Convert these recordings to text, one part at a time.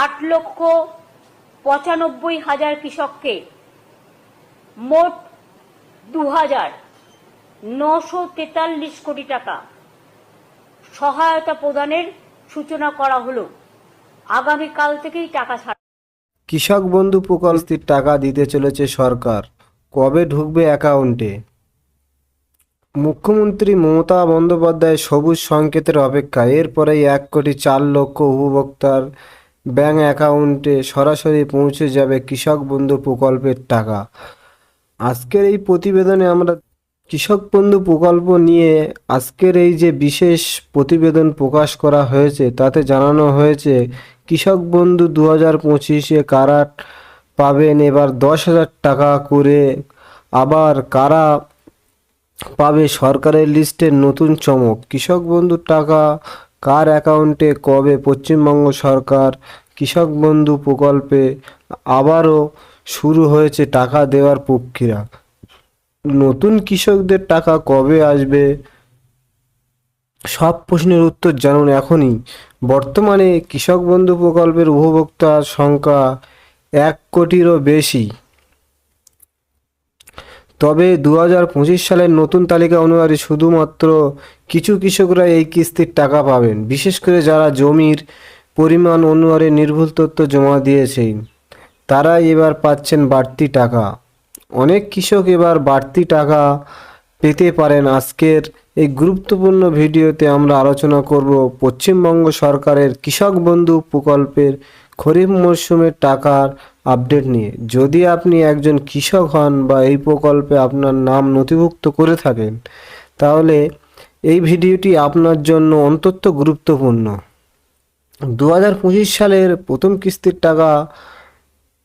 8,95,000 কৃষককে মোট 2,943 কোটি টাকা সহায়তা প্রদানের সূচনা করা হলো। আগামীকাল থেকেই টাকা ছাড়া। কৃষক বন্ধু প্রকল্পের টাকা দিতে চলেছে সরকার, কবে ঢুকবে অ্যাকাউন্টে? মুখ্যমন্ত্রী মমতা বন্দ্যোপাধ্যায় সবুজ সংকেতের অপেক্ষায়। এরপরেই 1,04,00,000 উপভোক্তার ব্যাংক অ্যাকাউন্টে সরাসরি পৌঁছে যাবে কৃষক বন্ধু প্রকল্পের টাকা। আজকের এই প্রতিবেদনে আমরা কৃষক বন্ধু প্রকল্প নিয়ে আজকের এই যে বিশেষ প্রতিবেদন প্রকাশ করা হয়েছে তাতে জানানো হয়েছে কৃষক বন্ধু 2025-এ কারা পাবেন এবার 10,000 টাকা করে, আবার কারা পাবে সরকারের লিস্টের নতুন চমক। কৃষক বন্ধুর টাকা কার অ্যাকাউন্টে কবে? পশ্চিমবঙ্গ সরকার কৃষক বন্ধু প্রকল্পে আবারও শুরু হয়েছে টাকা দেওয়ার প্রক্রিয়া। নতুন কৃষকদের টাকা কবে আসবে, সব প্রশ্নের উত্তর জানুন এখনই। বর্তমানে কৃষক বন্ধু প্রকল্পের উপভোক্তার সংখ্যা 1 কোটিরও বেশি। তবে 2025 সালের নতুন তালিকা অনুযায়ী শুধুমাত্র কিছু কৃষকরা এই কিস্তির টাকা পাবেন, বিশেষ করে যারা জমির পরিমাণ অনুসারে নির্ভুল তথ্য জমা দিয়েছেন তারাই এবার পাচ্ছেন বাড়তি টাকা। অনেক কৃষক এবার বাড়তি টাকা পেতে পারেন। আজকের এই গুরুত্বপূর্ণ ভিডিওতে আমরা আলোচনা করব পশ্চিমবঙ্গ সরকারের কৃষক বন্ধু প্রকল্পের খরিফ মরশুমের টাকার আপডেট নিয়ে। যদি আপনি একজন কৃষক হন বা এই প্রকল্পে আপনার নাম নথিভুক্ত করে থাকেন তাহলে এই ভিডিওটি আপনার জন্য অত্যন্ত গুরুত্বপূর্ণ। 2025 সালের প্রথম কিস্তির টাকা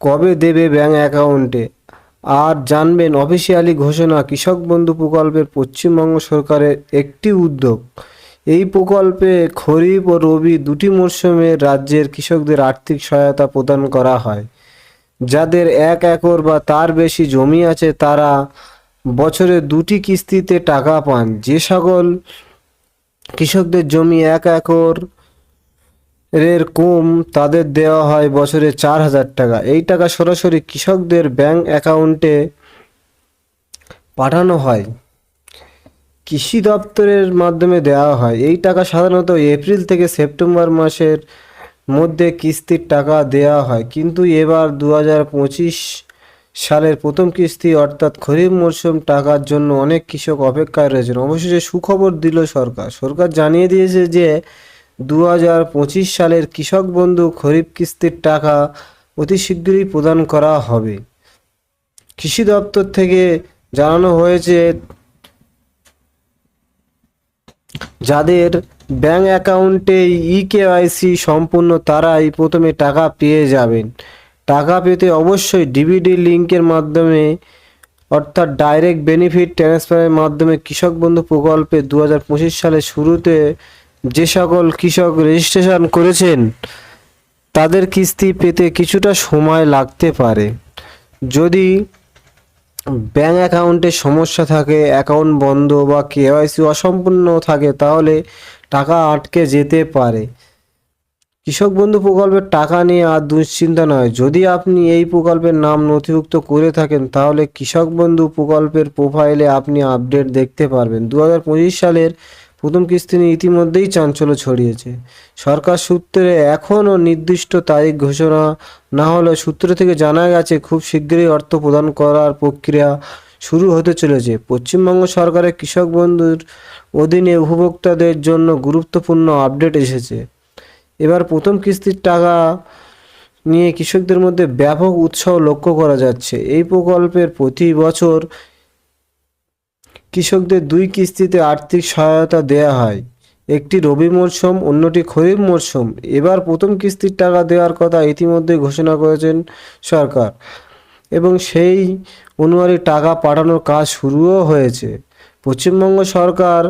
কবে দেবে ব্যাংক অ্যাকাউন্টে, আর জানবেন অফিসিয়ালি ঘোষণা কৃষক বন্ধু প্রকল্পের পশ্চিমবঙ্গ সরকারের একটি উদ্যোগ। এই প্রকল্পে খরিফ ও রবি দুটি মরশুমে রাজ্যের কৃষকদের আর্থিক সহায়তা প্রদান করা হয়। যাদের 1 একর বা তার বেশি জমি আছে তারা বছরে 2টি কিস্তিতে টাকা পান। যে সকল কৃষকদের জমি 1 একর এর কম তাদের দেওয়া হয় বছরে 4,000 টাকা। এই টাকা সরাসরি কৃষকদের ব্যাংক অ্যাকাউন্টে পাঠানো হয়, কৃষি দপ্তরের মাধ্যমে দেওয়া হয়। এই টাকা সাধারণত এপ্রিল থেকে সেপ্টেম্বর মাসের মধ্যে কিস্তির টাকা দেওয়া হয়, কিন্তু এবার 2025 সালের প্রথম কিস্তি অর্থাৎ খরিফ মরশুম টাকার জন্য অনেক কৃষক অপেক্ষায় রয়েছেন। অবশেষে সুখবর দিল সরকার। সরকার জানিয়ে দিয়েছে যে 2025 সালের কৃষক বন্ধু খরিফ কিস্তির টাকা অতি শীঘ্রই প্রদান করা হবে। কৃষি দপ্তর থেকে জানানো হয়েছে যাদের ব্যাংক অ্যাকাউন্টে ইকেওয়াইসি সম্পূর্ণ তারাই প্রথমে টাকা পেয়ে যাবেন। টাকা পেতে অবশ্যই ডিবিডি লিঙ্কের মাধ্যমে অর্থাৎ ডাইরেক্ট বেনিফিট ট্রান্সফারের মাধ্যমে কৃষক বন্ধু প্রকল্পে 2025 সালের শুরুতে যে সকল কৃষক রেজিস্ট্রেশন করেছেন তাদের কিস্তি পেতে কিছুটা সময় লাগতে পারে। যদি ব্যাংক অ্যাকাউন্টে সমস্যা থাকে, অ্যাকাউন্ট বন্ধ বা কেওয়াইসি অসম্পূর্ণ থাকে তাহলে টাকা আটকে যেতে পারে। কৃষক বন্ধু প্রকল্পের টাকা নিয়ে আর দুশ্চিন্তা নয়। যদি আপনি এই প্রকল্পের নাম নথিভুক্ত করে থাকেন তাহলে কৃষক বন্ধু প্রকল্পের প্রোফাইলে আপনি আপডেট দেখতে পারবেন। 2025 সালের প্রথম কিস্তি নিয়ে ইতিমধ্যেই চাঞ্চল্য ছড়িয়েছে। সরকার সূত্রে এখনও নির্দিষ্ট তারিখ ঘোষণা না হলেও সূত্র থেকে জানা গেছে খুব শীঘ্রই অর্থ প্রদান করার প্রক্রিয়া শুরু হতে চলেছে। পশ্চিমবঙ্গ সরকারের কৃষক বন্ধুর অধীনে উপভোক্তাদের জন্য গুরুত্বপূর্ণ আপডেট এসেছে। এবার প্রথম কিস্তির টাকা নিয়ে কৃষকদের মধ্যে ব্যাপক উৎসাহ লক্ষ্য করা যাচ্ছে। এই প্রকল্পের প্রতি বছর কৃষকদের 2 কিস্তিতে আর্থিক সহায়তা দেওয়া হয়, একটি রবি মরশুম অন্যটি খরিফ মরশুম। এবার প্রথম কিস্তির টাকা দেওয়ার কথা ইতিমধ্যে ঘোষণা করেছেন সরকার এবং সেই অনুযায়ী টাকা পাঠানোর কাজ শুরুও হয়েছে। পশ্চিমবঙ্গ সরকার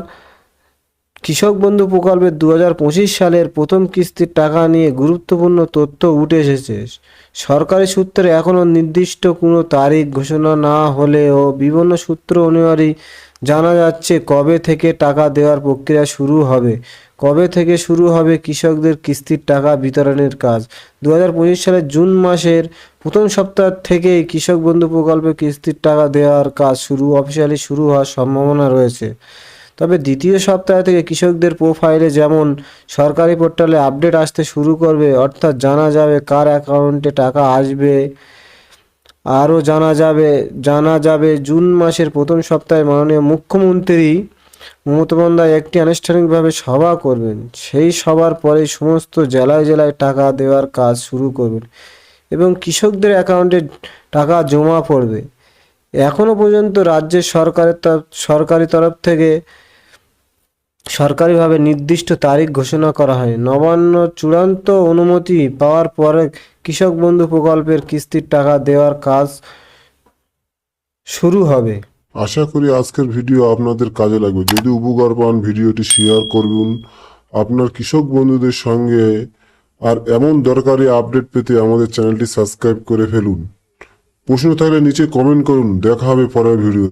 কৃষক বন্ধু প্রকল্পের 2025 সালের প্রথম কিস্তির টাকা নিয়ে গুরুত্বপূর্ণ তথ্য উঠে এসেছে। সরকারি সূত্রে এখনও নির্দিষ্ট কোনো তারিখ ঘোষণা না হলেও বিভিন্ন সূত্র অনুযায়ী জানা যাচ্ছে কবে থেকে টাকা দেওয়ার প্রক্রিয়া শুরু হবে। কবে থেকে শুরু হবে কৃষকদের কিস্তির টাকা বিতরণের কাজ? 2025 সালের জুন মাসের প্রথম সপ্তাহ থেকেই কৃষক বন্ধু প্রকল্পে কিস্তির টাকা দেওয়ার কাজ অফিসিয়ালি শুরু হওয়ার সম্ভাবনা রয়েছে। তবে দ্বিতীয় সপ্তাহ থেকে কৃষকদের প্রোফাইলে যেমন সরকারি পোর্টালে আপডেট আসতে শুরু করবে, অর্থাৎ জানা যাবে কার অ্যাকাউন্টে টাকা আসবে। আরও জানা যাবে জুন মাসের প্রথম সপ্তাহে মাননীয় মুখ্যমন্ত্রী মমতা বন্দ্যোপাধ্যায় একটি আনুষ্ঠানিকভাবে সভা করবেন। সেই সভার পরে সমস্ত জেলায় জেলায় টাকা দেওয়ার কাজ শুরু করবেন এবং কৃষকদের অ্যাকাউন্টে টাকা জমা পড়বে। এখনো পর্যন্ত রাজ্যের সরকারি তরফ থেকে সরকারিভাবে নির্দিষ্ট তারিখ ঘোষণা করা হয়। নবান্ন চূড়ান্ত অনুমতি পাওয়ার পরে কৃষক বন্ধু প্রকল্পের কিস্তির টাকা দেওয়ার কাজ শুরু হবে। আশা করি আজকের ভিডিও আপনাদের কাজে লাগবে। যদি উপকার পান ভিডিওটি শেয়ার করুন আপনার কৃষক বন্ধুদের সঙ্গে। আর এমন দরকারি আপডেট পেতে আমাদের চ্যানেলটি সাবস্ক্রাইব করে ফেলুন। প্রশ্ন থাকলে নিচে কমেন্ট করুন। দেখা হবে পরের ভিডিও।